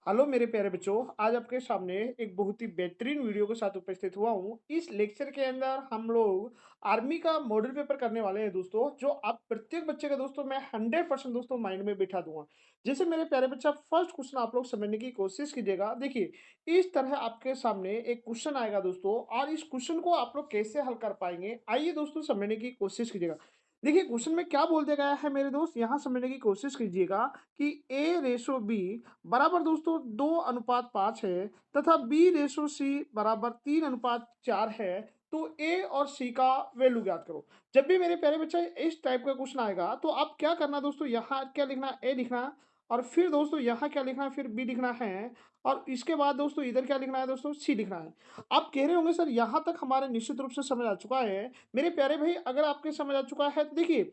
Hello मेरे प्यारे बच्चों, आज आपके सामने एक बहुत ही बेहतरीन वीडियो के साथ उपस्थित हुआ हूँ। इस लेक्चर के अंदर हम लोग आर्मी का मॉडल पेपर करने वाले हैं दोस्तों, जो आप प्रत्येक बच्चे का दोस्तों मैं 100% दोस्तों माइंड में बिठा दूंगा। जैसे मेरे प्यारे बच्चा, फर्स्ट क्वेश्चन आप लोग समझने की कोशिश कीजिएगा। देखिए, इस तरह आपके सामने एक क्वेश्चन आएगा दोस्तों, और इस क्वेश्चन को आप लोग कैसे हल कर पाएंगे, आइए दोस्तों समझने की कोशिश कीजिएगा। देखिए, क्वेश्चन में क्या बोल दिया गया है मेरे दोस्त, यहाँ समझने की कोशिश कीजिएगा कि ए रेशो बी बराबर दोस्तों 2:5 है, तथा बी रेशो सी बराबर 3:4 है। तो ए और सी का वैल्यू ज्ञात करो। जब भी मेरे प्यारे बच्चे इस टाइप का क्वेश्चन आएगा, तो आप क्या करना दोस्तों, यहाँ क्या लिखना, ए लिखना, और फिर दोस्तों यहाँ क्या लिखना है, फिर बी लिखना है, और इसके बाद दोस्तों इधर क्या लिखना है दोस्तों, सी लिखना है। आप कह रहे होंगे सर यहाँ तक हमारे निश्चित रूप से समझ आ चुका है। मेरे प्यारे भाई, अगर आपके समझ आ चुका है तो देखिए,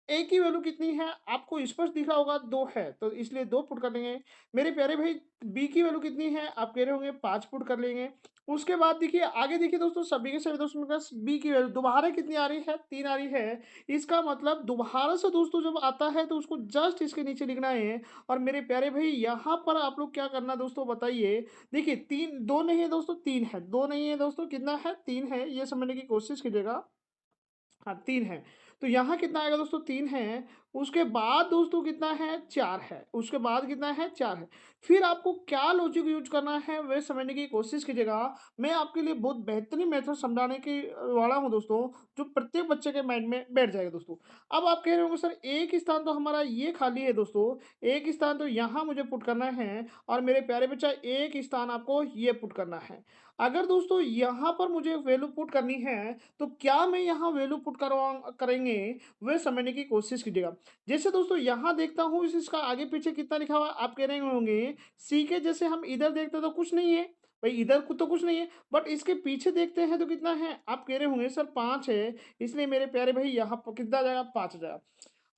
ए की वैल्यू कितनी है आपको स्पष्ट दिख रहा होगा, 2 है, तो इसलिए 2 पुट कर देंगे। मेरे प्यारे भाई, बी की वैल्यू कितनी है आप कह रहे होंगे, 5 पुट कर लेंगे। उसके बाद देखिए, आगे देखिए दोस्तों, सभी के सभी दोस्तों मेरे पास बी की वैल्यू दोबारा कितनी आ रही है, 3 आ रही है। इसका मतलब दोबारा से दोस्तों जब आता है तो उसको जस्ट इसके नीचे लिखना है। और मेरे प्यारे भाई, यहाँ पर आप लोग क्या करना दोस्तों बताइए। देखिए, 3 2 नहीं है दोस्तों, 3 है, 2 नहीं है दोस्तों, कितना है, 3 है, ये समझने की कोशिश कीजिएगा। हाँ, 3 है। तो यहाँ कितना आएगा दोस्तों, 3 है। उसके बाद दोस्तों कितना है, 4 है। उसके बाद कितना है, 4 है। फिर आपको क्या लॉजिक यूज़ करना है, वह समझने की कोशिश कीजिएगा। मैं आपके लिए बहुत बेहतरीन मेथड समझाने की वाला हूँ दोस्तों, जो प्रत्येक बच्चे के माइंड में बैठ जाएगा दोस्तों। अब आप कह रहे होंगे सर, एक स्थान तो हमारा ये खाली है दोस्तों, एक स्थान तो यहाँ मुझे पुट करना है, और मेरे प्यारे बच्चा एक स्थान आपको ये पुट करना है। अगर दोस्तों यहाँ पर मुझे वैल्यू पुट करनी है, तो क्या मैं यहाँ वैल्यू पुट करवा करेंगे, वह समझने की कोशिश कीजिएगा। जैसे दोस्तों यहाँ देखता हूँ, इसका आगे पीछे कितना लिखा हुआ है, आप कह रहे होंगे सी के जैसे हम इधर देखते तो कुछ नहीं है। भाई इधर तो कुछ नहीं है, बट इसके पीछे देखते हैं तो कितना है, आप कह रहे होंगे सर 5 है। इसलिए मेरे प्यारे भाई, यहाँ पर कितना आ जाएगा, 5 आ जाएगा।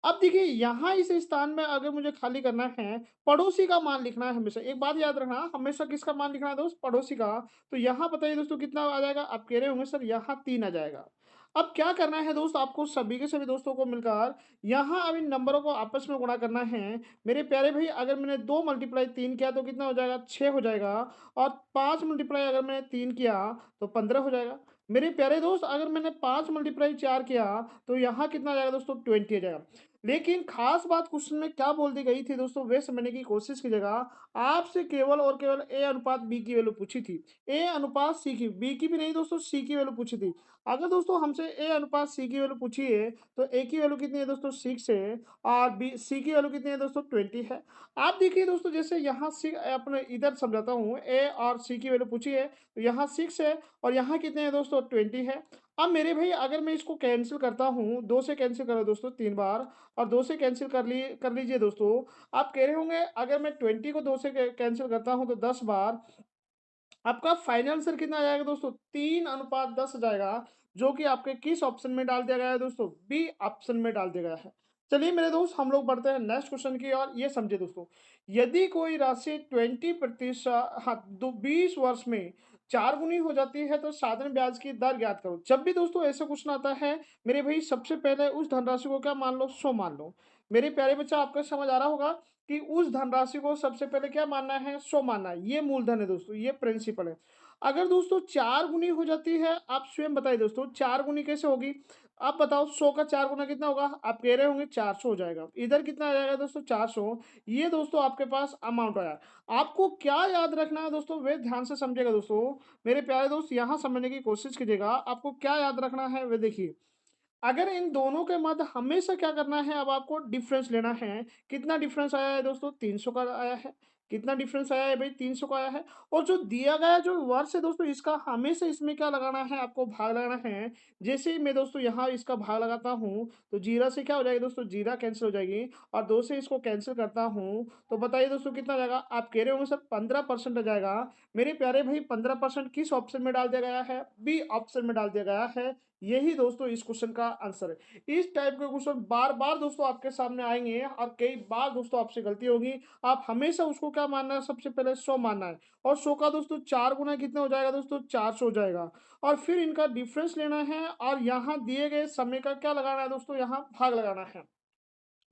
अब देखिए, यहाँ इस स्थान में अगर मुझे खाली करना है, पड़ोसी का मान लिखना है हमेशा। एक बात याद रखना, हमेशा किसका मान लिखना है दोस्त, पड़ोसी का। तो यहाँ बताइए दोस्तों कितना आ जाएगा, आप कह रहे होंगे सर यहाँ 3 आ जाएगा। अब क्या करना है दोस्त, आपको सभी के सभी दोस्तों को मिलकर यहाँ अब इन नंबरों को आपस में गुणा करना है। मेरे प्यारे भाई, अगर मैंने 2 मल्टीप्लाई 3 किया तो कितना हो जाएगा, 6 हो जाएगा। और 5 मल्टीप्लाई अगर मैंने 3 किया तो 15 हो जाएगा। मेरे प्यारे दोस्त, अगर मैंने 5 मल्टीप्लाई 4 किया तो यहाँ कितना आ जाएगा दोस्तों, 20 आ जाएगा। लेकिन खास बात क्वेश्चन में क्या बोल दी गई थी दोस्तों, वे समझने की कोशिश कीजिएगा। आपसे केवल और केवल ए अनुपात बी की वैल्यू पूछी थी। ए अनुपात सी की, बी की भी नहीं दोस्तों, सी की वैल्यू पूछी थी। अगर दोस्तों हमसे ए अनुपात सी की वैल्यू पूछी है, तो ए की वैल्यू कितनी है दोस्तों, 6 है। और बी सी की वैल्यू कितनी है दोस्तों, 20 है। आप देखिए दोस्तों, जैसे यहाँ सी अपने इधर समझाता हूँ, ए और सी की वैल्यू पूछी है, तो यहाँ 6 है, और यहाँ कितने हैं दोस्तों, 20 है। अब मेरे भाई, अगर मैं इसको कैंसिल करता हूँ, 2 से कैंसिल करो दोस्तों 3 बार, और 2 से कैंसिल कर लीजिए दोस्तों। आप कह रहे होंगे, अगर मैं 20 को 2 से कैंसिल करता हूँ तो 10 बार, आपका फाइनल आंसर कितना आ जाएगा दोस्तों, 3:10 आ जाएगा। जो कि आपके किस ऑप्शन में डाल दिया गया है दोस्तों, बी ऑप्शन में डाल दिया गया है। चलिए मेरे दोस्त, हम लोग बढ़ते हैं नेक्स्ट क्वेश्चन की ओर। ये समझिए दोस्तों, यदि कोई राशि 20% हाँ 20 वर्ष में 4 गुनी हो जाती है, तो साधारण ब्याज की दर ज्ञात करो। जब भी दोस्तों ऐसा क्वेश्चन आता है, मेरे भाई सबसे पहले उस धनराशि को क्या मान लो, 100 मान लो। मेरे प्यारे बच्चा, आपका समझ आ रहा होगा कि उस धनराशि को सबसे पहले क्या मानना है, 100 मानना है। ये मूलधन है दोस्तों, ये प्रिंसिपल है। अगर दोस्तों 4 गुनी हो जाती है, आप स्वयं बताइए दोस्तों 4 गुनी कैसे होगी? आप बताओ, 100 का 4 गुना कितना होगा? आप कह रहे होंगे 400 हो जाएगा। इधर कितना आ जाएगा दोस्तों, 400। ये दोस्तों आपके पास अमाउंट आया। आपको क्या याद रखना है दोस्तों, वे ध्यान से समझिएगा दोस्तों। मेरे प्यारे दोस्त, यहाँ समझने की कोशिश कीजिएगा। आपको क्या याद रखना है, वे देखिए। अगर इन दोनों के मध्य हमेशा क्या करना है, अब आपको डिफरेंस लेना है। कितना डिफरेंस आया है दोस्तों, 300 का आया है। कितना डिफरेंस आया है भाई, 300 का आया है। और जो दिया गया जो वर्ष है दोस्तों, इसका हमेशा इसमें क्या लगाना है, आपको भाग लगाना है। जैसे ही मैं दोस्तों यहाँ इसका भाग लगाता हूँ, तो जीरो से क्या हो जाएगी दोस्तों, जीरो कैंसिल हो जाएगी। और 2 से इसको कैंसिल करता हूँ, तो बताइए दोस्तों कितना आ जाएगा। आप कह रहे होंगे सर 15% आ जाएगा। मेरे प्यारे भाई, 15% किस ऑप्शन में डाल दिया गया है, बी ऑप्शन में डाल दिया गया है। यही दोस्तों इस क्वेश्चन का आंसर है। इस टाइप के क्वेश्चन बार-बार दोस्तों आपके सामने आएँगे, और कई बार दोस्तों आपसे गलती होगी। आप हमेशा उसको क्या मानना है, सबसे पहले 100 मानना है। और 100 का दोस्तों 4 गुना कितना हो जाएगा दोस्तों, 400 हो जाएगा। और फिर इनका डिफरेंस लेना है, और यहाँ दिए गए समय का क्या लगाना है दोस्तों, यहाँ भाग लगाना है।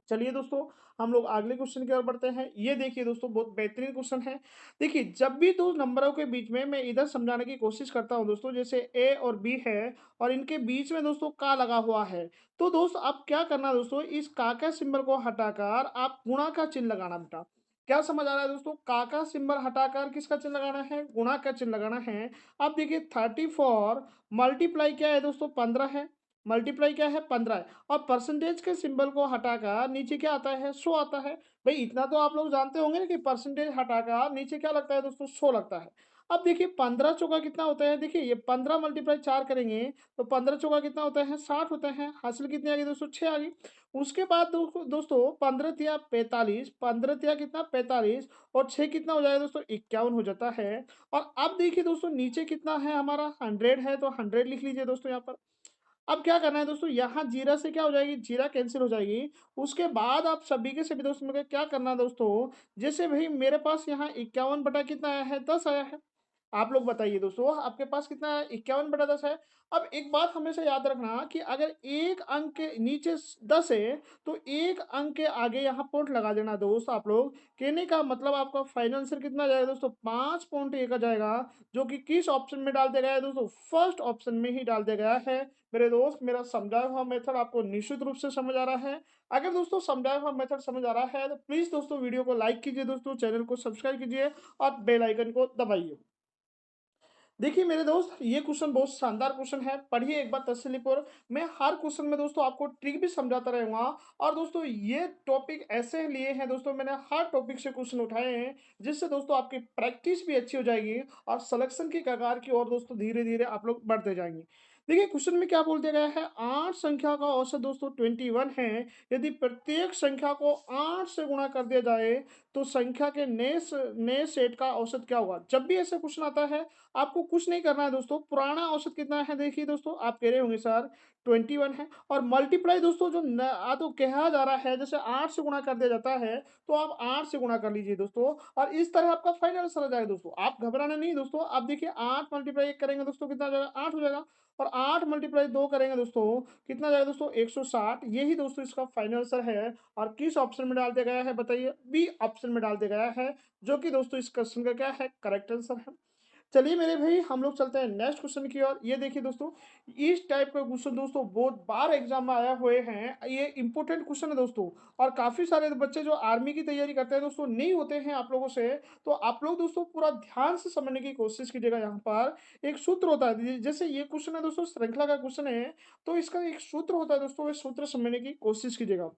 चलिए दोस्तों, हम लोग अगले क्वेश्चन की ओर बढ़ते हैं। ये देखिए दोस्तों, बहुत बेहतरीन क्वेश्चन है। देखिए, जब भी 2 नंबरों के बीच में मैं इधर समझाने की कोशिश करता हूँ दोस्तों, जैसे ए और बी है और इनके बीच में दोस्तों का लगा हुआ है। तो दोस्त अब क्या करना है दोस्तों, इस का के सिंबल को हटाकर आप गुणा का चिन्ह लगाना बेटा। क्या समझ आ रहा है दोस्तों? का सिंबल हटाकर किसका चिन्ह लगाना है? गुणा का चिन्ह लगाना है। अब देखिए 34 मल्टीप्लाई क्या है दोस्तों? 15 है। मल्टीप्लाई क्या है? 15 है। और परसेंटेज के सिंबल को हटाकर नीचे क्या आता है? 100 आता है। भई इतना तो आप लोग जानते होंगे ना कि परसेंटेज हटाकर नीचे क्या लगता है दोस्तों? 100 लगता है। अब देखिए 15 चौका कितना होता है? देखिए ये 15 मल्टीप्लाई 4 करेंगे तो 15 चौका कितना होता है? 60 होता है। हासिल कितनी आ गई दोस्तों? 6 आ गई। उसके बाद दोस्तों 15 तिया 45, 15 तिया कितना? 45 और 6 कितना हो जाएगा दोस्तों? 51 हो जाता है। और अब देखिए दोस्तों नीचे कितना है हमारा? 100 है तो 100 लिख लीजिए दोस्तों यहाँ पर। अब क्या करना है दोस्तों, यहाँ जीरा से क्या हो जाएगी? जीरा कैंसल हो जाएगी। उसके बाद आप सभी के सभी दोस्तों में क्या करना है दोस्तों, जैसे भई मेरे पास यहाँ 51 बटा कितना आया है? 10 आया है। आप लोग बताइए दोस्तों, आपके पास कितना है? 51 बटा 10 है। अब एक बात हमेशा याद रखना कि अगर 1 अंक के नीचे 10 है, तो 1 अंक के आगे यहाँ पॉइंट लगा देना दोस्त आप लोग। कहने का मतलब आपका फाइनल आंसर कितना जाएगा दोस्तों? 5.1 आ जाएगा, जो कि किस ऑप्शन में डाल दिया गया है दोस्तों? फर्स्ट ऑप्शन में ही डाल दिया गया है। मेरे दोस्त, मेरा समझाया हुआ मेथड आपको निश्चित रूप से समझ आ रहा है। अगर दोस्तों समझाया हुआ मेथड समझ आ रहा है, तो प्लीज़ दोस्तों वीडियो को लाइक कीजिए दोस्तों, चैनल को सब्सक्राइब कीजिए और बेल आइकन को दबाइए। देखिए मेरे दोस्त, ये क्वेश्चन बहुत शानदार क्वेश्चन है, पढ़िए एक बार तसल्लीपूर्वक। मैं हर क्वेश्चन में दोस्तों आपको ट्रिक भी समझाता रहूँगा। और दोस्तों ये टॉपिक ऐसे लिए हैं दोस्तों, मैंने हर टॉपिक से क्वेश्चन उठाए हैं, जिससे दोस्तों आपकी प्रैक्टिस भी अच्छी हो जाएगी और सिलेक्शन की कगार की ओर दोस्तों धीरे-धीरे आप लोग बढ़ते जाएँगे। देखिए क्वेश्चन में क्या बोल दिया गया है, 8 संख्या का औसत दोस्तों 21 है। यदि प्रत्येक संख्या को 8 से गुणा कर दिया जाए, तो संख्या के नए सेट का औसत क्या होगा? जब भी ऐसा क्वेश्चन आता है, आपको कुछ नहीं करना है दोस्तों, पुराना औसत कितना है देखिए दोस्तों, आप कह रहे होंगे सर 21 है और मल्टीप्लाई दोस्तों जो तो कहा जा रहा है, जैसे 8 से गुणा कर दिया जाता है, तो आप 8 से गुणा कर लीजिए दोस्तों और इस तरह आपका फाइनल आंसर आ जाएगा दोस्तों। आप घबराना नहीं दोस्तों, आप देखिए 8 मल्टीप्लाई 1 करेंगे दोस्तों कितना आ जाएगा? 8 हो जाएगा और 8 मल्टीप्लाई 2 करेंगे दोस्तों, कितना आ जाएगा दोस्तों? 160। यही दोस्तों इसका फाइनल आंसर है और किस ऑप्शन में डाल दिया गया है बताइए? बी ऑप्शन में डाल दिया गया है, जो कि दोस्तों इस क्वेश्चन का क्या है? करेक्ट आंसर है। चलिए मेरे भाई, हम लोग चलते हैं नेक्स्ट क्वेश्चन की ओर। ये देखिए दोस्तों, इस टाइप का क्वेश्चन दोस्तों बहुत बार एग्जाम में आया हुए हैं। ये इंपॉर्टेंट क्वेश्चन है दोस्तों और काफ़ी सारे बच्चे जो आर्मी की तैयारी करते हैं दोस्तों, नहीं होते हैं आप लोगों से। तो आप लोग दोस्तों पूरा ध्यान से समझने की कोशिश कीजिएगा। यहाँ पर एक सूत्र होता है, जैसे ये क्वेश्चन है दोस्तों, श्रृंखला का क्वेश्चन है, तो इसका एक सूत्र होता है दोस्तों, ये सूत्र समझने की कोशिश कीजिएगा।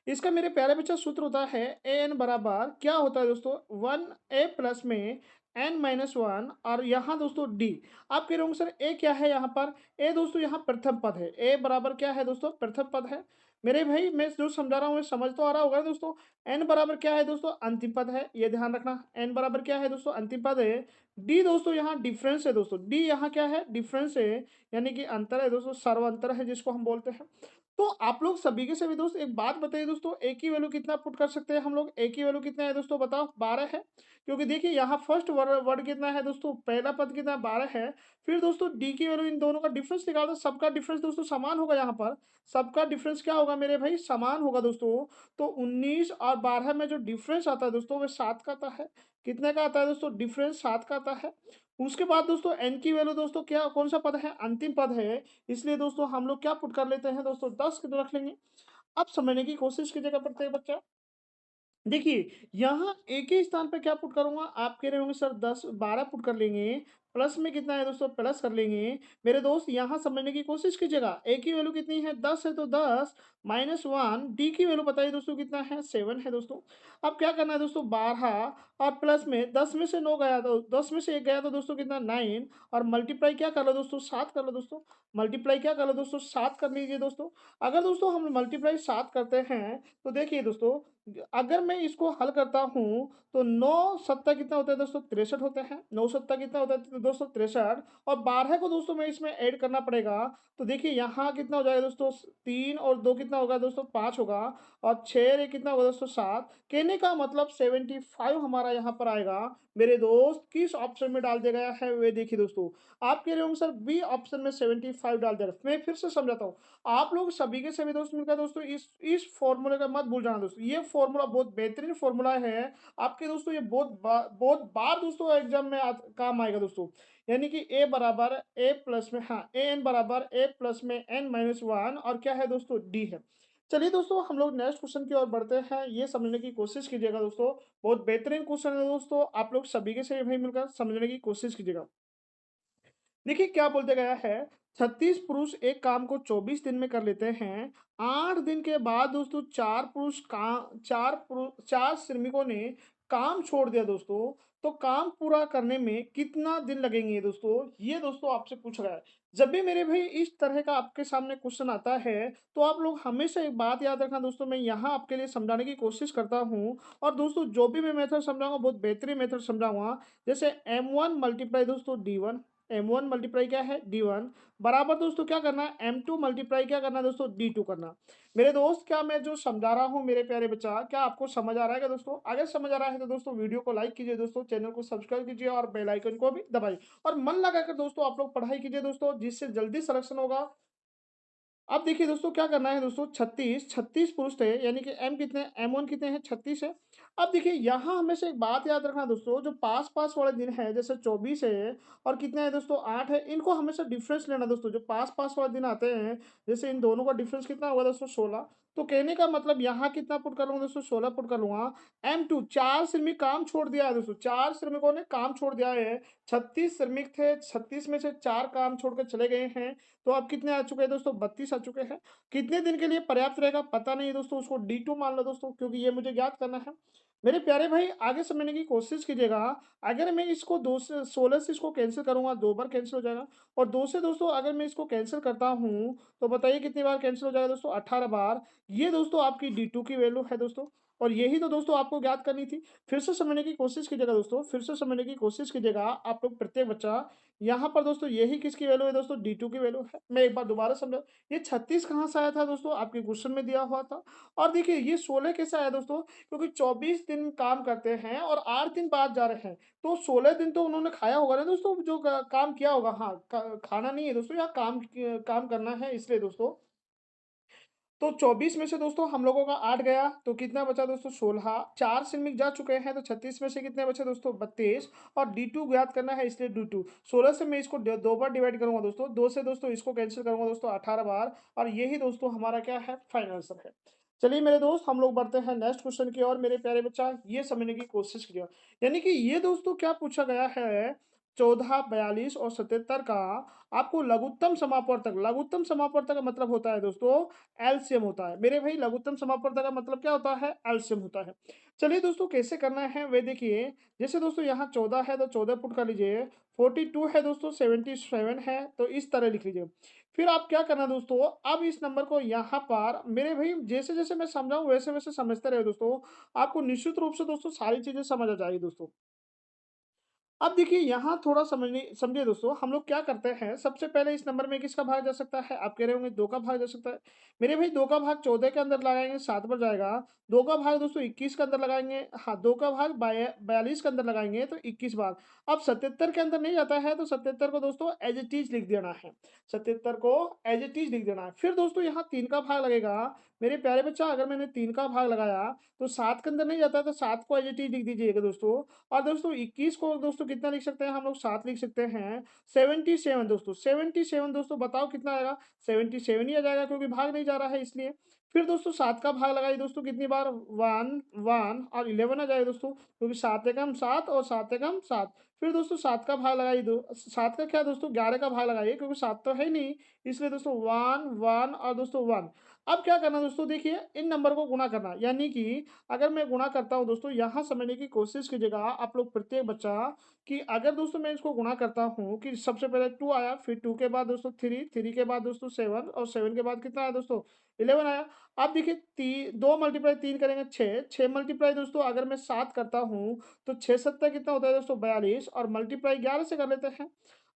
इसका मेरे प्यारे बच्चा सूत्र होता है ए एन बराबर क्या होता है दोस्तों, 1 ए प्लस में एन माइनस वन और यहाँ दोस्तों डी। आप कह रहे होंगे सर ए क्या है यहाँ पर? ए दोस्तों यहाँ प्रथम पद है। ए बराबर क्या है दोस्तों? प्रथम पद है। मेरे भाई मैं जो समझा रहा हूँ ये समझ तो आ रहा होगा ना दोस्तों। एन बराबर क्या है दोस्तों? अंतिम पद है, ये ध्यान रखना। एन बराबर क्या है दोस्तों? अंतिम पद है। डी दोस्तों यहाँ डिफरेंस है दोस्तों, डी यहाँ क्या है? डिफरेंस है, यानी कि अंतर है दोस्तों, सर्वांतर है जिसको हम बोलते हैं। तो आप लोग सभी के सभी दोस्त एक बात बताइए दोस्तों, ए की वैल्यू कितना पुट कर सकते हैं हम लोग? ए की वैल्यू कितना है दोस्तों बताओ? 12 है। क्योंकि देखिए यहाँ फर्स्ट वर्ड कितना है दोस्तों? पहला पद कितना है? 12 है। फिर दोस्तों डी की वैल्यू, इन दोनों का डिफरेंस निकाल दो, सबका डिफरेंस दोस्तों समान होगा यहाँ पर। सबका डिफरेंस क्या होगा मेरे भाई? समान होगा दोस्तों। तो 19 और 12 में जो डिफरेंस आता है दोस्तों, वो 7 का आता है। कितने का आता है दोस्तों? डिफरेंस 7 का आता है। उसके बाद दोस्तों एन की वैल्यू दोस्तों क्या, कौन सा पद है? अंतिम पद है। इसलिए दोस्तों हम लोग क्या पुट कर लेते हैं दोस्तों? 10 रख लेंगे। अब समझने की कोशिश कीजिएगा प्रत्येक बच्चा। देखिए, यहाँ एक ही स्थान पे क्या पुट करूँगा? आप कह रहे होंगे सर 10 12 पुट कर लेंगे, प्लस में कितना है दोस्तों? प्लस कर लेंगे। मेरे दोस्त यहाँ समझने की कोशिश कीजिएगा, ए की वैल्यू कितनी है? 10 है तो 10 माइनस 1, डी की वैल्यू बताइए दोस्तों कितना है? 7 है दोस्तों। अब क्या करना है दोस्तों? 12 और प्लस में 10 में से 9 गया तो 10 में से 1 गया तो दोस्तों कितना? 9 और मल्टीप्लाई क्या कर लो दोस्तों? 7 कर लो दोस्तों। मल्टीप्लाई क्या कर लो दोस्तों? 7 कर लीजिए दोस्तों। अगर दोस्तों हम मल्टीप्लाई 7 करते हैं, तो देखिए दोस्तों अगर मैं इसको हल करता हूँ, तो 9 सत्ता कितना होता है दोस्तों 63 होते हैं। 9 सत्ता कितना होता है दोस्तों 63 और 12 को दोस्तों मैं इसमें ऐड करना पड़ेगा। तो देखिए यहाँ कितना हो जाएगा दोस्तों 3 और 2 कितना होगा दोस्तों 5 होगा और 6 ये कितना होगा दोस्तों 7। कहने का मतलब 75 हमारा यहाँ पर आएगा। मेरे दोस्त किस ऑप्शन में डाल दिया गया है वे देखिए दोस्तों। आप कह रहे होंगे सर बी ऑप्शन में 75 डाल दिया। मैं फिर से समझाता हूँ। आप लोग सभी के सभी दोस्त मिलकर दोस्तों इस फ़ॉर्मूले का मत भूल जाना दोस्तों। ये फ़ॉर्मूला बहुत बेहतरीन फ़ॉर्मूला है। आपके दोस्तों ये बहुत बार दोस्तों एग्ज़ाम में काम आएगा दोस्तों। यानी कि ए बराबर ए प्लस में हाँ, ए एन बराबर ए प्लस में एन माइनस 1 और क्या है दोस्तों डी है। चलिए दोस्तों हम लोग नेक्स्ट क्वेश्चन की ओर बढ़ते हैं। ये समझने की कोशिश कीजिएगा दोस्तों। बहुत बेहतरीन क्वेश्चन है दोस्तों। आप लोग सभी के सभी भाई मिलकर समझने की कोशिश कीजिएगा। देखिए क्या बोलते गया है 36 पुरुष एक काम को 24 दिन में कर लेते हैं। 8 दिन के बाद दोस्तों 4 श्रमिकों ने काम छोड़ दिया दोस्तों। तो काम पूरा करने में कितना दिन लगेंगे दोस्तों? ये दोस्तों आपसे पूछ रहा है। जब भी मेरे भाई इस तरह का आपके सामने क्वेश्चन आता है, तो आप लोग हमेशा एक बात याद रखना दोस्तों, मैं यहाँ आपके लिए समझाने की कोशिश करता हूँ और दोस्तों जो भी मैं मेथड समझाऊँगा बहुत बेहतरीन मेथड समझाऊँगा। जैसे M1 मल्टीप्लाई दोस्तों D1 M1 मल्टीप्लाई क्या है D1 बराबर दोस्तों क्या करना है M2 मल्टीप्लाई क्या करना है दोस्तों D2 करना। मेरे दोस्त क्या मैं जो समझा रहा हूँ मेरे प्यारे बच्चा क्या आपको समझ आ रहा है क्या दोस्तों? अगर समझ आ रहा है तो दोस्तों वीडियो को लाइक कीजिए दोस्तों, चैनल को सब्सक्राइब कीजिए और बेल आइकन को भी दबाइए और मन लगाकर दोस्तों आप लोग पढ़ाई कीजिए दोस्तों, जिससे जल्दी सिलेक्शन होगा। अब देखिए दोस्तों क्या करना है दोस्तों 36 पुरुष थे यानी कि एम कितने M1 कितने हैं 36 है। अब देखिए यहाँ हमेशा एक बात याद रखना दोस्तों, जो पास-पास वाले दिन है जैसे 24 है और कितना है दोस्तों 8 है, इनको हमेशा डिफरेंस लेना दोस्तों। जो पास-पास वाले दिन आते हैं जैसे इन दोनों का डिफरेंस कितना होगा दोस्तों 16। तो कहने का मतलब यहाँ कितना पुट कर लूँगा दोस्तों 16 पुट कर लूँगा। M2 4 श्रमिक काम छोड़ दिया है दोस्तों, 4 श्रमिकों ने काम छोड़ दिया है। 36 श्रमिक थे, 36 में से 4 काम छोड़कर चले गए हैं। तो अब कितने आ चुके हैं दोस्तों 32 आ चुके हैं। कितने दिन के लिए पर्याप्त रहेगा पता नहीं है दोस्तों, उसको D2 मान लो दोस्तों क्योंकि ये मुझे ज्ञात करना है। मेरे प्यारे भाई आगे समझने की कोशिश कीजिएगा। अगर मैं इसको 2 से 16 से इसको कैंसल करूँगा 2 बार कैंसल हो जाएगा और 2 से दोस्तों अगर मैं इसको कैंसल करता हूँ, तो बताइए कितनी बार कैंसल हो जाएगा दोस्तों 18 बार। ये दोस्तों आपकी D2 की वैल्यू है दोस्तों और यही तो दोस्तों आपको ज्ञात करनी थी। फिर से समझने की कोशिश कीजिएगा दोस्तों, फिर से समझने की कोशिश कीजिएगा आप लोग प्रत्येक बच्चा। यहाँ पर दोस्तों यही किसकी वैल्यू है दोस्तों D2 की वैल्यू है। मैं एक बार दोबारा समझाऊँ, ये 36 कहाँ से आया था दोस्तों? आपके क्वेश्चन में दिया हुआ था और देखिए ये 16 कैसे आया दोस्तों? क्योंकि 24 दिन काम करते हैं और 8 दिन बाद जा रहे हैं, तो 16 दिन तो उन्होंने खाया होगा ना दोस्तों जो काम किया होगा। हाँ, खाना नहीं है दोस्तों, यहाँ काम करना है इसलिए दोस्तों। तो 24 में से दोस्तों हम लोगों का 8 गया, तो कितना बचा दोस्तों 16। 4 श्रमिक जा चुके हैं, तो 36 में से कितने बचे दोस्तों 32 और D2 ज्ञात करना है इसलिए D2। 16 से मैं इसको 2 बार डिवाइड करूँगा दोस्तों, 2 से दोस्तों इसको कैंसल करूँगा दोस्तों 18 बार और यही दोस्तों हमारा क्या है फाइनल आंसर है। चलिए मेरे दोस्त हम लोग बढ़ते हैं नेक्स्ट क्वेश्चन की ओर। मेरे प्यारे बच्चा ये समझने की कोशिश कीजिए। यानी कि ये दोस्तों क्या पूछा गया है 14, 42 और 77 का आपको लघुत्तम समापवर्तक का मतलब होता है दोस्तों एलसीएम होता है। मेरे भाई लघुत्तम समापवर्तक का मतलब क्या होता है? एलसीएम होता है। चलिए दोस्तों कैसे करना है वे देखिए। जैसे दोस्तों यहाँ 14 है तो 14 पुट कर लीजिए, 42 है दोस्तों 77 है तो इस तरह लिख लीजिए। फिर आप क्या करना दोस्तों, अब इस नंबर को यहाँ पर मेरे भाई जैसे-जैसे मैं समझाऊँ वैसे-वैसे समझते रहिए दोस्तों। आपको निश्चित रूप से दोस्तों सारी चीज़ें समझ आ जाएगी दोस्तों। अब देखिए यहाँ थोड़ा समझिए दोस्तों, हम लोग क्या करते हैं, सबसे पहले इस नंबर में किसका भाग जा सकता है? आप कह रहे होंगे 2 का भाग जा सकता है। मेरे भाई 2 का भाग 14 के अंदर लगाएँगे 7 बार जाएगा। 2 का भाग दोस्तों 21 के अंदर लगाएँगे हाँ, 2 का भाग 42 के अंदर लगाएँगे तो 21 बार। अब 77 के अंदर नहीं जाता है तो 77 को दोस्तों एज़ इट इज़ लिख देना है। 77 को एज़ इट इज़ लिख देना है। फिर दोस्तों यहाँ 3 का भाग लगेगा। मेरे प्यारे बच्चा अगर मैंने 3 का भाग लगाया तो 7 के अंदर नहीं जाता है तो 7 को एज़ इट इज़ लिख दीजिएगा दोस्तों। और दोस्तों 21 को दोस्तों कितना लिख सकते हैं हम लोग 7 लिख सकते हैं। 77 दोस्तों 77 दोस्तों बताओ कितना आएगा? 77 ही आ जाएगा क्योंकि भाग नहीं जा रहा है इसलिए। फिर दोस्तों 7 का भाग लगाइए दोस्तों कितनी बार 1 1 और 11 आ जाएगा दोस्तों क्योंकि 7 एकम 7 और 7 एकम 7। फिर दोस्तों 7 का भाग लगाइए 7 का क्या दोस्तों 11 का भाग लगाइए क्योंकि 7 तो है ही नहीं इसलिए दोस्तों 1 1 और दोस्तों 1। अब क्या करना दोस्तों देखिए इन नंबर को गुणा करना, यानी कि अगर मैं गुणा करता हूँ दोस्तों यहाँ समझने की कोशिश कीजिएगा आप लोग प्रत्येक बच्चा कि अगर दोस्तों मैं इसको गुणा करता हूँ कि सबसे पहले 2 आया, फिर 2 के बाद दोस्तों 3, 3 के बाद दोस्तों 7 और 7 के बाद कितना आया दोस्तों 11 आया। अब देखिए 2 मल्टीप्लाई 3 करेंगे 6, 6 मल्टीप्लाई दोस्तों अगर मैं 7 करता हूँ तो 6 सत्ता कितना होता है दोस्तों 42 और मल्टीप्लाई 11 से कर लेते हैं।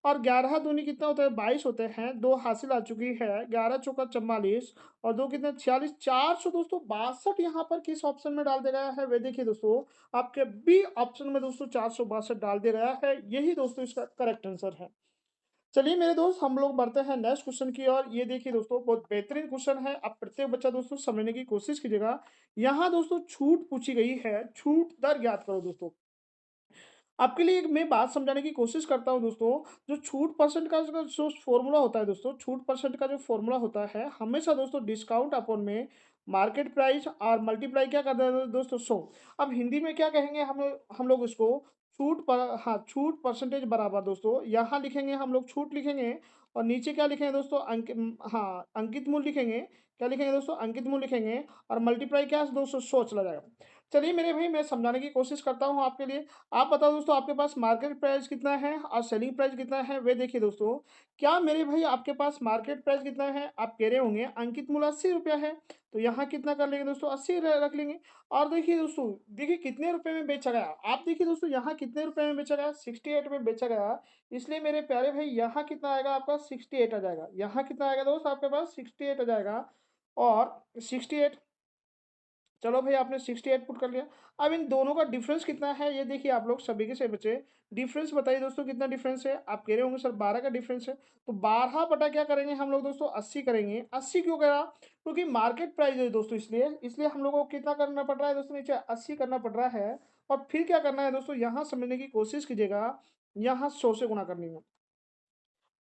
और 11 दूनी कितना होता है 22 होते हैं, 2 हासिल आ चुकी है, 11 चौका 44 और 2 कितने 46, 400 दोस्तों 62 यहाँ पर किस ऑप्शन में डाल दिया गया है? वे देखिए दोस्तों, आपके बी ऑप्शन में दोस्तों 462 डाल दिया गया है, यही दोस्तों इसका करेक्ट आंसर है। चलिए मेरे दोस्त हम लोग बढ़ते हैं नेक्स्ट क्वेश्चन की ओर। ये देखिए दोस्तों बहुत बेहतरीन क्वेश्चन है, अब प्रत्येक बच्चा दोस्तों समझने की कोशिश कीजिएगा। यहाँ दोस्तों छूट पूछी गई है, छूट दर ज्ञात करो दोस्तों। आपके लिए एक मैं बात समझाने की कोशिश करता हूँ दोस्तों, जो छूट परसेंट का जो फ़ॉर्मूला होता है दोस्तों, छूट परसेंट का जो फ़ॉर्मूला होता है, हमेशा दोस्तों डिस्काउंट अपॉन में मार्केट प्राइस और मल्टीप्लाई क्या कर देते हैं दोस्तों 100। अब हिंदी में क्या कहेंगे हम लोग इसको छूट पर हाँ, छूट परसेंटेज बराबर दोस्तों यहाँ लिखेंगे हम लोग छूट लिखेंगे और नीचे क्या लिखेंगे दोस्तों हाँ, अंकित मूल्य लिखेंगे। क्या लिखेंगे दोस्तों? अंकित मूल्य लिखेंगे और मल्टीप्लाई क्या है दोस्तों 100 चला जाएगा। चलिए मेरे भाई मैं समझाने की कोशिश करता हूँ आपके लिए। आप बताओ दोस्तों आपके पास मार्केट प्राइस कितना है और सेलिंग प्राइस कितना है? वे देखिए दोस्तों, क्या मेरे भाई आपके पास मार्केट प्राइस कितना है? आप कह रहे होंगे अंकित मूल्य ₹80 है, तो यहाँ कितना कर लेंगे दोस्तों 80 र रख लेंगे। और देखिए दोस्तों, देखिए कितने रुपए में बेचा गया? आप देखिए दोस्तों यहाँ कितने रुपए में बेचा गया? 68 में बेचा गया, इसलिए मेरे प्यारे भाई यहाँ कितना आएगा आपका 68 आ जाएगा। यहाँ कितना आएगा दोस्त आपके पास 68 आ जाएगा और 68। चलो भई आपने 68 पुट कर लिया। अब इन दोनों का डिफ़रेंस कितना है ये देखिए आप लोग सभी के सभी बच्चे। डिफ़रेंस बताइए दोस्तों कितना डिफ़रेंस है? आप कह रहे होंगे सर 12 का डिफ़रेंस है। तो 12 बटा क्या करेंगे हम लोग दोस्तों 80 करेंगे। 80 क्यों करा? क्योंकि मार्केट प्राइस है दोस्तों इसलिए हम लोगों को कितना करना पड़ रहा है दोस्तों नीचे 80 करना पड़ रहा है। और फिर क्या करना है दोस्तों यहाँ समझने की कोशिश कीजिएगा, यहाँ 100 से गुणा करनी है।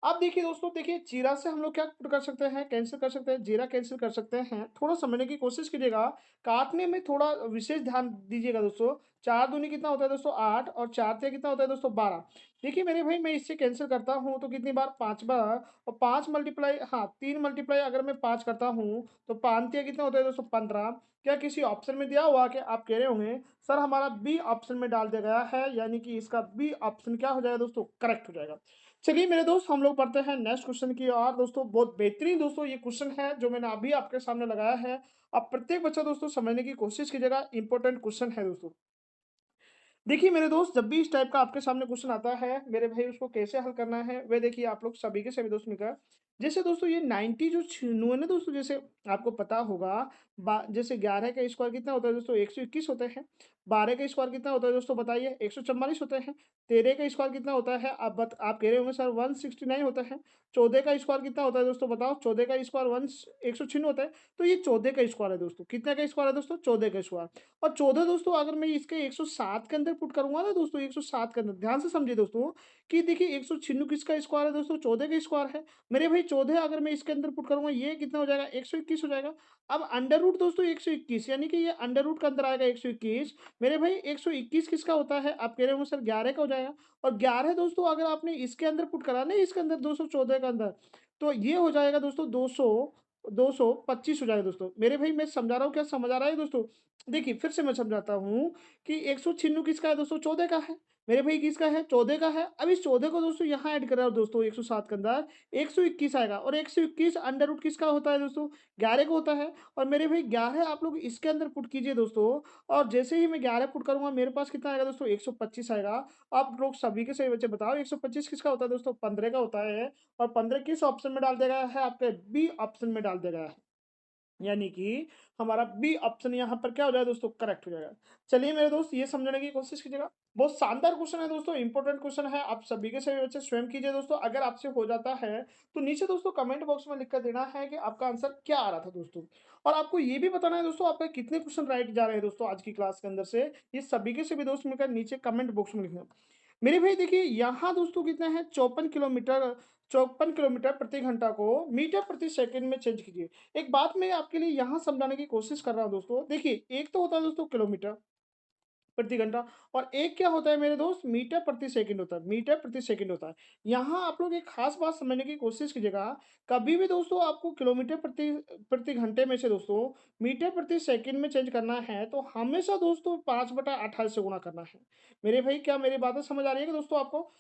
अब देखिए दोस्तों देखिए जीरा से हम लोग क्या कर सकते हैं कैंसिल कर सकते हैं, जीरा कैंसिल कर सकते हैं। थोड़ा समझने की कोशिश कीजिएगा, काटने में थोड़ा विशेष ध्यान दीजिएगा दोस्तों। 4 दूनी कितना होता है दोस्तों 8 और 4 तिया कितना होता है दोस्तों 12। देखिए मेरे भाई मैं इससे कैंसिल करता हूँ तो कितनी बार 5 बार और 5 मल्टीप्लाई हाँ 3 मल्टीप्लाई अगर मैं 5 करता हूँ तो 5 तिया कितना होता है दोस्तों 15। क्या किसी ऑप्शन में दिया हुआ कि आप कह रहे होंगे सर हमारा बी ऑप्शन में डाल दिया गया है, यानी कि इसका बी ऑप्शन क्या हो जाएगा दोस्तों करेक्ट हो जाएगा। चलिए मेरे दोस्त हम लोग पढ़ते हैं नेक्स्ट क्वेश्चन की ओर। दोस्तों बहुत बेहतरीन दोस्तों ये क्वेश्चन है जो मैंने अभी आपके सामने लगाया है। अब प्रत्येक बच्चा दोस्तों समझने की कोशिश कीजिएगा, इंपॉर्टेंट क्वेश्चन है दोस्तों। देखिए मेरे दोस्त जब भी इस टाइप का आपके सामने क्वेश्चन आता है मेरे भाई उसको कैसे हल करना है वह देखिए आप लोग सभी के सभी दोस्त मिलकर। जैसे दोस्तों ये 90 जो छिन्नू है ना दोस्तों, जैसे आपको पता होगा जैसे 11 का स्क्वायर कितना होता है दोस्तों 121 होते हैं। 12 का स्क्वायर कितना होता है दोस्तों बताइए 144 होते हैं। 13 का स्क्वायर कितना होता है आप कह रहे होंगे सर 169 होता है। 14 का स्क्वायर कितना होता है दोस्तों बताओ, 14 का स्क्वायर 196 होता है। तो ये 14 का स्क्वायर है दोस्तों, कितने का स्क्वायर है दोस्तों 14 का स्क्वायर। और 14 दोस्तों अगर मैं इसके 107 के अंदर पुट करूँगा ना दोस्तों 107 के अंदर, ध्यान से समझिए दोस्तों कि देखिए 196 किसका स्क्वायर है दोस्तों 14 का स्क्वायर है। मेरे भाई 14 अगर मैं इसके अंदर पुट करूँगा ये कितना हो जाएगा 121 हो जाएगा। अब अंडर रूट दोस्तों 121 यानी कि ये अंडर रूट के अंदर आएगा 121। मेरे भाई 121 किसका होता है? आप कह रहे होंगे सर 11 का हो जाएगा। और 11 दोस्तों अगर आपने इसके अंदर पुट करा ना इसके अंदर 214 के अंदर, तो ये हो जाएगा दोस्तों 225 हो जाएगा दोस्तों। मेरे भाई मैं समझा रहा हूँ, क्या समझ आ रहा है दोस्तों? देखिए, फिर से मैं समझाता हूँ कि 196 किसका है दोस्तों 14 का है। मेरे भाई किसका है 14 का है। अब इस 14 को दोस्तों यहाँ ऐड करा दोस्तों 107 के अंदर 121 आएगा और 121 अंडर रूट किसका होता है दोस्तों 11 का होता है। और मेरे भाई 11 आप लोग इसके अंदर पुट कीजिए दोस्तों। और जैसे ही मैं 11 पुट करूँगा मेरे पास कितना आएगा दोस्तों 125 आएगा। आप लोग सभी के सभी बच्चे बताओ 125 किसका होता है दोस्तों 15 का होता है। और 15 किस ऑप्शन में डाल दिया गया है? आपके बी ऑप्शन में डाल दिया गया है। यानी कि हमारा बी ऑप्शन यहाँ पर क्या हो जाएगा दोस्तों करेक्ट हो जाएगा। चलिए मेरे दोस्त ये समझने की कोशिश कीजिएगा। बहुत शानदार क्वेश्चन है दोस्तों, इंपॉर्टेंट क्वेश्चन है। आप सभी के सभी बच्चे स्वयं कीजिए दोस्तों। अगर आपसे हो जाता है तो नीचे दोस्तों कमेंट बॉक्स में लिख कर देना है कि आपका आंसर क्या आ रहा था दोस्तों। और आपको ये भी बताना है दोस्तों आपका कितने क्वेश्चन राइट जा रहे हैं दोस्तों आज की क्लास के अंदर से। ये सभी के सभी दोस्त मिलकर नीचे कमेंट बॉक्स में लिखना। मेरे भाई देखिए यहाँ दोस्तों कितना है 54 किलोमीटर प्रति घंटा को मीटर प्रति सेकंड में चेंज कीजिए। एक बात मैं आपके लिए यहाँ समझाने की कोशिश कर रहा हूँ दोस्तों। देखिए एक तो होता है दोस्तों किलोमीटर, प्रति घंटा और एक क्या होता है मेरे दोस्त मीटर प्रति सेकंड होता है, मीटर प्रति सेकंड होता है। यहाँ आप लोग एक खास बात समझने की कोशिश कीजिएगा, कभी भी दोस्तों आपको किलोमीटर प्रति प्रति घंटे में से दोस्तों मीटर प्रति सेकंड में चेंज करना है, तो हमेशा दोस्तों 5/18 से गुणा करना है। मेरे भाई क्या मेरी बातें समझ आ रही है कि दोस्तों आपको?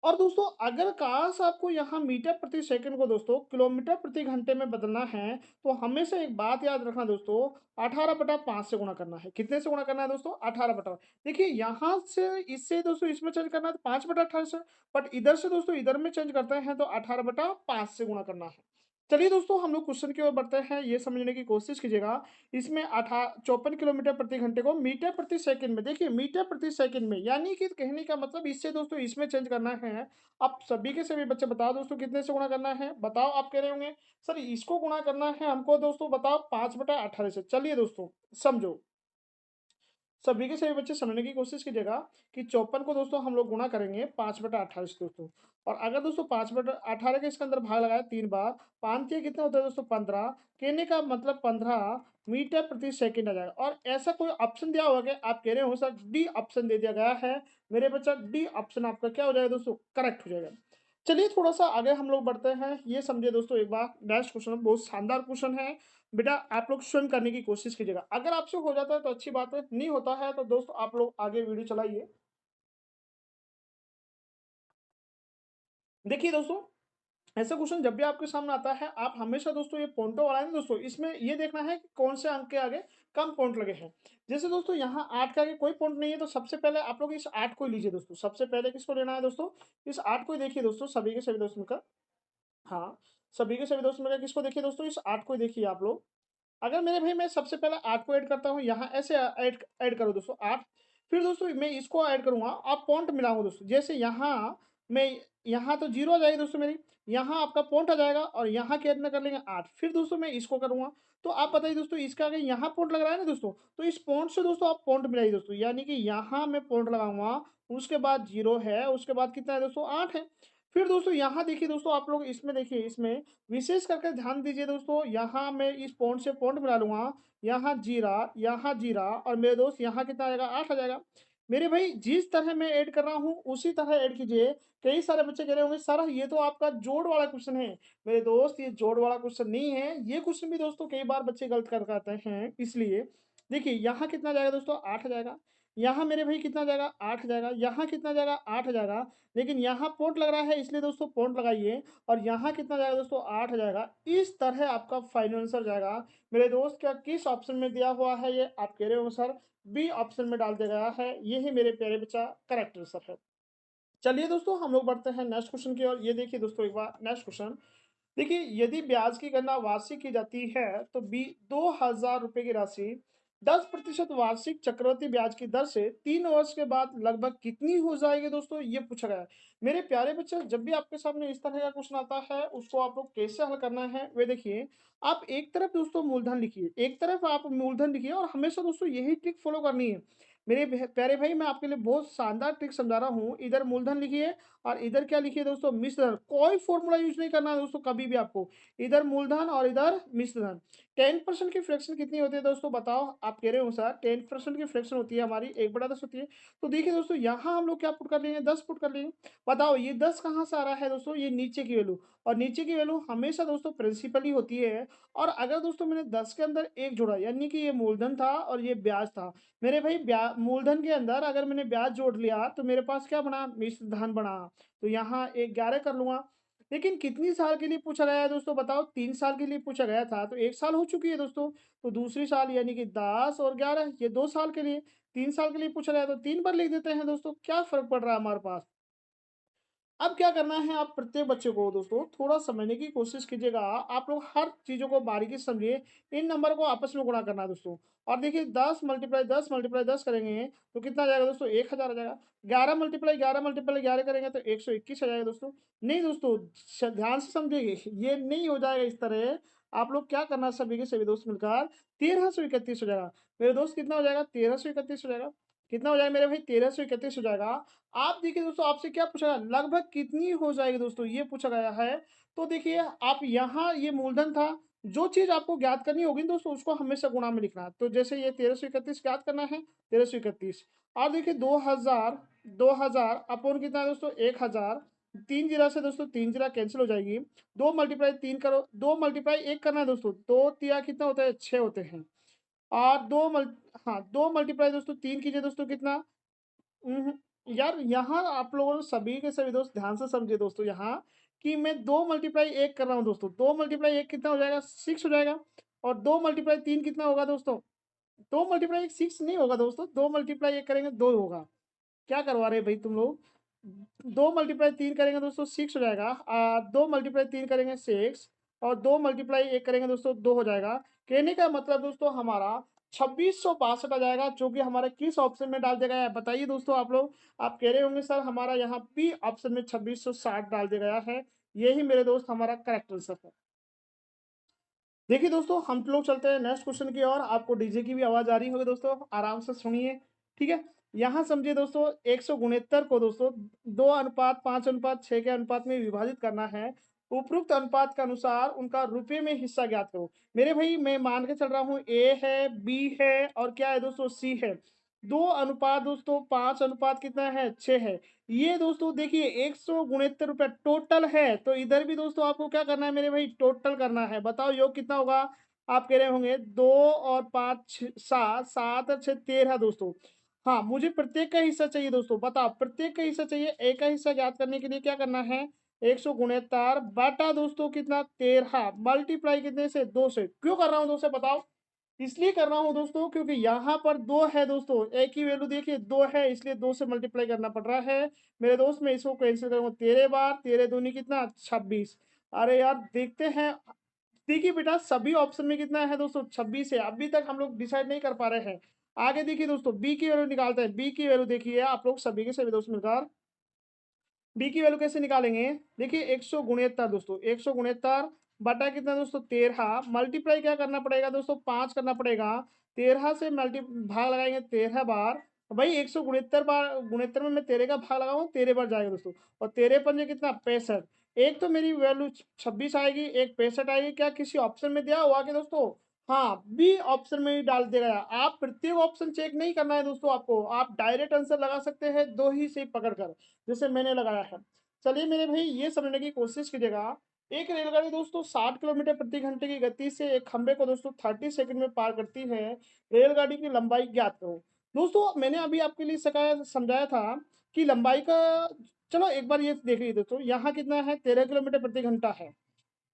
और दोस्तों अगर काश आपको यहाँ मीटर प्रति सेकंड को दोस्तों किलोमीटर प्रति घंटे में बदलना है, तो हमेशा एक बात याद रखना दोस्तों 18/5 से गुणा करना है। कितने से गुणा करना है दोस्तों? 18/5। देखिए यहाँ से इससे दोस्तों इसमें चेंज करना है तो 5/18 से, बट इधर से दोस्तों इधर में चेंज करते हैं तो 18/5 से गुणा करना है। चलिए दोस्तों हम लोग क्वेश्चन की ओर बढ़ते हैं, ये समझने की कोशिश कीजिएगा। इसमें 54 किलोमीटर प्रति घंटे को मीटर प्रति सेकंड में, देखिए मीटर प्रति सेकंड में, यानी कि कहने का मतलब इससे दोस्तों इसमें चेंज करना है। आप सभी के सभी बच्चे बताओ दोस्तों कितने से गुणा करना है? बताओ आप कह रहे होंगे सर इसको गुणा करना है हमको दोस्तों बताओ 5/18 से। चलिए दोस्तों समझो। सभी के सभी बच्चे समझने की कोशिश कीजिएगा कि 54 को दोस्तों हम लोग गुणा करेंगे 5/18 से दोस्तों। और अगर दोस्तों 5/18 के इसके अंदर भाग लगाए 3 बार, 5 तिया कितना होता है दोस्तों 15, कहने का मतलब 15 मीटर प्रति सेकंड आ जाएगा। और ऐसा कोई ऑप्शन दिया होगा कि आप कह रहे हो सर डी ऑप्शन दे दिया गया है, मेरे बच्चा डी ऑप्शन आपका क्या हो जाएगा दोस्तों? करेक्ट हो जाएगा। चलिए थोड़ा-सा आगे हम लोग बढ़ते हैं, ये समझिए दोस्तों एक बार नेक्स्ट क्वेश्चन बहुत शानदार क्वेश्चन है। बेटा आप लोग स्वयं करने की कोशिश कीजिएगा। अगर आपसे हो जाता है तो अच्छी बात है, नहीं होता है तो दोस्त आप लोग आगे वीडियो चलाइए। देखिए दोस्तों, ऐसा क्वेश्चन जब भी आपके सामने आता है, आप हमेशा दोस्तों ये पॉइंटों वाला है ना दोस्तों, इसमें ये देखना है कि कौन से अंक के आगे कम पॉइंट लगे हैं। जैसे दोस्तों यहाँ 8 के आगे कोई पॉइंट नहीं है, तो सबसे पहले आप लोग इस 8 को लीजिए दोस्तों। सबसे पहले किसको लेना है दोस्तों? इस 8 को ही देखिए दोस्तों, सभी के सभी दोस्त मिलकर। हाँ, सभी के सभी दोस्त मिलकर किसको देखिए दोस्तों? इस 8 को ही देखिए आप लोग। अगर मेरे भाई मैं सबसे पहले 8 को ऐड करता हूँ, यहाँ ऐसे ऐड ऐड करो दोस्तों 8, फिर दोस्तों मैं इसको ऐड करूँगा, आप पॉइंट मिलाऊँगा दोस्तों। जैसे यहाँ मैं यहाँ तो 0 आ जाएगी दोस्तों मेरी, यहाँ आपका पॉइंट आ जाएगा और यहाँ कितना कर लेंगे 8, फिर दोस्तों मैं इसको करूँगा। तो आप बताइए दोस्तों इसका अगर यहाँ पॉइंट लग रहा है ना दोस्तों, तो इस पॉइंट से दोस्तों आप पॉइंट मिलाइए दोस्तों, यानी कि यहाँ मैं पॉइंट लगाऊँगा, उसके बाद 0 है, उसके बाद कितना है दोस्तों 8 है। फिर दोस्तों यहाँ देखिए दोस्तों आप लोग इसमें देखिए, इसमें विशेष करके ध्यान दीजिए दोस्तों, यहाँ मैं इस पॉइंट से पॉइंट मिला लूँगा, यहाँ जीरा और मेरे दोस्त यहाँ कितना आ जाएगा 8 आ जाएगा। मेरे भाई जिस तरह मैं ऐड कर रहा हूँ उसी तरह ऐड कीजिए। कई सारे बच्चे कह रहे होंगे सर ये तो आपका जोड़ वाला क्वेश्चन है। मेरे दोस्त ये जोड़ वाला क्वेश्चन नहीं है, ये क्वेश्चन भी दोस्तों कई बार बच्चे गलत कर पाते हैं। इसलिए देखिए यहाँ कितना जाएगा दोस्तों 8 आ जाएगा, यहाँ मेरे भाई कितना जाएगा 8 आ जाएगा, यहाँ कितना जाएगा 8 आ जाएगा। लेकिन यहाँ पॉइंट लग रहा है इसलिए दोस्तों पॉइंट लगाइए और यहाँ कितना जाएगा दोस्तों 8 आ जाएगा। इस तरह आपका फाइनल आंसर जाएगा। मेरे दोस्त क्या किस ऑप्शन में दिया हुआ है ये आप कह रहे हो सर बी ऑप्शन में डाल दिया गया है, ये ही मेरे प्यारे बच्चा करेक्ट आंसर है। चलिए दोस्तों हम लोग बढ़ते हैं नेक्स्ट क्वेश्चन की ओर। ये देखिए दोस्तों एक बार नेक्स्ट क्वेश्चन, देखिए यदि ब्याज की गणना वार्षिक की जाती है तो 2,000 रुपए की राशि 10% वार्षिक चक्रवृद्धि ब्याज की दर से 3 वर्ष के बाद लगभग कितनी हो जाएगी दोस्तों, ये पूछा गया है। मेरे प्यारे बच्चे जब भी आपके सामने इस तरह का क्वेश्चन आता है उसको आप लोग कैसे हल करना है वे देखिए। आप एक तरफ दोस्तों मूलधन लिखिए, एक तरफ आप मूलधन लिखिए और हमेशा दोस्तों यही ट्रिक फॉलो करनी है। मेरे प्यारे भाई मैं आपके लिए बहुत शानदार ट्रिक समझा रहा हूँ। इधर मूलधन लिखिए और इधर क्या लिखिए दोस्तों मिश्रधन। कोई फॉर्मूला यूज नहीं करना है दोस्तों कभी भी आपको। इधर मूलधन और इधर मिश्रधन। 10% की फ्रैक्शन कितनी होती है दोस्तों बताओ? आप कह रहे हो सर 10% की फ्रैक्शन होती है हमारी 1/10 होती है। तो देखिए दोस्तों यहाँ हम लोग क्या पुट कर लेंगे 10 पुट कर लेंगे। बताओ ये 10 कहाँ से आ रहा है दोस्तों? ये नीचे की वैल्यू, और नीचे की वैल्यू हमेशा दोस्तों प्रिंसिपल ही होती है। और अगर दोस्तों मैंने 10 के अंदर 1 जोड़ा यानी कि ये मूलधन था और ये ब्याज था। मेरे भाई मूलधन के अंदर अगर मैंने ब्याज जोड़ लिया तो मेरे पास क्या बना? मिश्रधन बना। तो यहाँ 11 कर लूँगा। लेकिन कितनी साल के लिए पूछा गया है दोस्तों बताओ? 3 साल के लिए पूछा गया था, तो 1 साल हो चुकी है दोस्तों। तो दूसरी साल यानी कि 10 और 11 ये 2 साल के लिए। 3 साल के लिए पूछा गया तो 3 बार लिख देते हैं दोस्तों, क्या फ़र्क पड़ रहा है हमारे पास? अब क्या करना है आप प्रत्येक बच्चे को दोस्तों थोड़ा समझने की कोशिश कीजिएगा। आप लोग हर चीज़ों को बारीकी से समझिए। इन नंबर को आपस में गुणा करना है दोस्तों। और देखिए 10 करेंगे तो कितना आ जाएगा दोस्तों 1000 आ जाएगा। 11 करेंगे तो 121 आ जाएगा दोस्तों। नहीं दोस्तों ध्यान से समझिए, ये नहीं हो जाएगा इस तरह। आप लोग क्या करना है सभी के सभी दोस्त मिलकर 1331 हो जाएगा। मेरे दोस्त कितना हो जाएगा 1331 हो जाएगा। कितना हो जाएगा मेरे भाई 1331 हो जाएगा। आप देखिए दोस्तों आपसे क्या पूछा गया? लगभग कितनी हो जाएगी दोस्तों ये पूछा गया है। तो देखिए आप यहाँ ये मूलधन था, जो चीज़ आपको ज्ञात करनी होगी दोस्तों उसको हमेशा गुणा में लिखना है। तो जैसे ये 1331 ज्ञात करना है, 1331 और देखिए 2000 2000 अपॉन कितना है दोस्तों 1000, 3 जीरो से दोस्तों 3 जीरो कैंसल हो जाएगी। 2 मल्टीप्लाई 3 करो, 2 मल्टीप्लाई 1 करना है दोस्तों, 2 तिया कितना होता है 6 होते हैं। और 2 हाँ, 2 मल्टीप्लाई दोस्तों 3 कीजिए दोस्तों कितना यार यहाँ आप लोगों ने सभी के सभी दोस्त ध्यान से समझिए दोस्तों यहाँ कि मैं 2 मल्टीप्लाई 1 कर रहा हूँ दोस्तों। 2 मल्टीप्लाई 1 कितना हो जाएगा 6 हो जाएगा और 2 मल्टीप्लाई 3 कितना होगा दोस्तों? 2 मल्टीप्लाई 1 6 नहीं होगा दोस्तों, 2 मल्टीप्लाई 1 करेंगे 2 होगा। क्या करवा रहे हैं भाई तुम लोग? 2 मल्टीप्लाई 3 करेंगे दोस्तों 6 हो जाएगा। 2 मल्टीप्लाई 3 करेंगे 6 और 2 मल्टीप्लाई 1 करेंगे दोस्तों 2 हो जाएगा। कहने का मतलब दोस्तों हमारा 2662 आ जाएगा, जो कि हमारे किस ऑप्शन में डाल दिया गया है बताइए दोस्तों आप लोग? आप कह रहे होंगे सर हमारा यहाँ बी ऑप्शन में 2660 डाल दिया गया है। यही मेरे दोस्त हमारा करेक्ट आंसर है। देखिए दोस्तों हम लोग चलते हैं नेक्स्ट क्वेश्चन की ओर। आपको डीजे की भी आवाज आ रही होगी दोस्तों, आराम से सुनिए। ठीक है, यहाँ समझिए दोस्तों 169 को दोस्तों 2:5:6 के अनुपात में विभाजित करना है। उपरोक्त अनुपात के अनुसार उनका रुपए में हिस्सा ज्ञात करो। मेरे भाई मैं मान के चल रहा हूँ ए है, बी है और क्या है दोस्तों सी है। 2 अनुपात दोस्तों 5 अनुपात कितना है 6 है। ये दोस्तों देखिए 169 रुपए टोटल है, तो इधर भी दोस्तों आपको क्या करना है मेरे भाई टोटल करना है। बताओ योग कितना होगा? आप कह रहे होंगे 2 और 5 7 7 और 6 13 दोस्तों। हाँ, मुझे प्रत्येक का हिस्सा चाहिए दोस्तों। बताओ प्रत्येक का हिस्सा चाहिए, एक का हिस्सा ज्ञात करने के लिए क्या करना है 169 बटा दोस्तों कितना 13 मल्टीप्लाई कितने से 2 से। क्यों कर रहा हूँ 2 से बताओ? इसलिए कर रहा हूँ दोस्तों क्योंकि यहाँ पर 2 है दोस्तों, एक ही वैल्यू देखिए 2 है इसलिए 2 से मल्टीप्लाई करना पड़ रहा है। मेरे दोस्त मैं इसको कैंसिल करूँगा 13 बार, 13 दूनी कितना 26। अरे यार देखते हैं। देखिए बेटा सभी ऑप्शन में कितना है दोस्तों 26 है। अभी तक हम लोग डिसाइड नहीं कर पा रहे हैं। आगे देखिए दोस्तों बी की वैल्यू निकालते हैं। बी की वैल्यू देखिए आप लोग सभी के सभी दोस्त मिलकर बी की वैल्यू कैसे निकालेंगे? देखिए 169 दोस्तों 169 बटा कितना दोस्तों 13 मल्टीप्लाई क्या करना पड़ेगा दोस्तों 5 करना पड़ेगा। 13 से मल्टी भाग लगाएंगे 13 बार। भाई 169 बार गुणित्तर में मैं 13 का भाग लगाऊंगा 13 बार जाएगा दोस्तों। और 13 पंजे कितना 65। एक तो मेरी वैल्यू 26 आएगी, एक 65 आएगी। क्या किसी ऑप्शन में दिया हुआ कि दोस्तों? हाँ, बी ऑप्शन में ही डाल दिया गया। आप प्रत्येक ऑप्शन चेक नहीं करना है दोस्तों, आपको आप डायरेक्ट आंसर लगा सकते हैं दो ही से पकड़कर, जैसे मैंने लगाया है। चलिए मेरे भाई ये समझने की कोशिश कीजिएगा। एक रेलगाड़ी दोस्तों 60 किलोमीटर प्रति घंटे की गति से एक खंबे को दोस्तों 30 सेकंड में पार करती है। रेलगाड़ी की लंबाई ज्ञात करो। दोस्तों मैंने अभी आपके लिए समझाया था कि लंबाई का, चलो एक बार ये देख लीजिए दोस्तों, यहाँ कितना है 13 किलोमीटर प्रति घंटा है।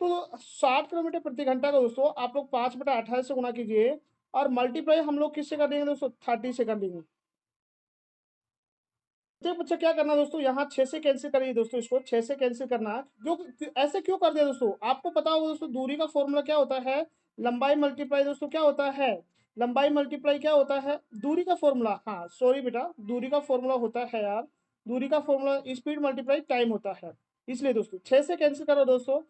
तो 60 किलोमीटर प्रति घंटा का दोस्तों आप लोग 5/28 से गुणा कीजिए और मल्टीप्लाई हम लोग किससे कर देंगे दोस्तों 30 से कर देंगे। तो बच्चा क्या करना दोस्तों यहाँ 6 से कैंसिल करिए दोस्तों, इसको 6 से कैंसिल करना। जो ऐसे क्यों कर दिया दोस्तों? आपको पता होगा दोस्तों दूरी का फॉर्मूला क्या होता है? लंबाई मल्टीप्लाई दोस्तों क्या होता है? लंबाई मल्टीप्लाई क्या होता है? दूरी का फॉर्मूला। हाँ सॉरी बेटा, दूरी का फॉर्मूला होता है यार। दूरी का फॉर्मूला स्पीड मल्टीप्लाई टाइम होता है। इसलिए दोस्तों 6 से कैंसिल करो दोस्तों।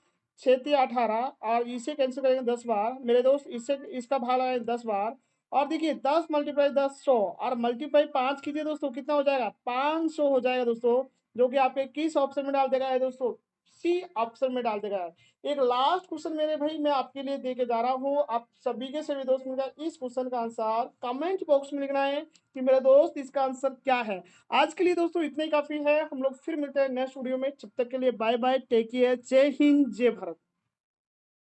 6 तिया 18 और इसे कैंसिल करेंगे 10 बार मेरे दोस्त, इससे इसका भाग लगाएंगे 10 बार। और देखिए 10 मल्टीप्लाई 10 100 और मल्टीप्लाई 5 कीजिए दोस्तों कितना हो जाएगा 500 हो जाएगा दोस्तों। जो कि आपके किस ऑप्शन में डाल देगा है दोस्तों? सी ऑप्शन में डाल देगा है। एक लास्ट क्वेश्चन मेरे भाई मैं आपके लिए दे के जा रहा हूँ। आप सभी के सभी दोस्त मिलकर इस क्वेश्चन का आंसर कमेंट बॉक्स में लिखना है कि मेरे दोस्त इसका आंसर क्या है। आज के लिए दोस्तों इतना ही काफी है। हम लोग फिर मिलते हैं नेक्स्ट वीडियो में। जब तक के लिए बाय बाय, टेक केयर, जय हिंद जय भारत।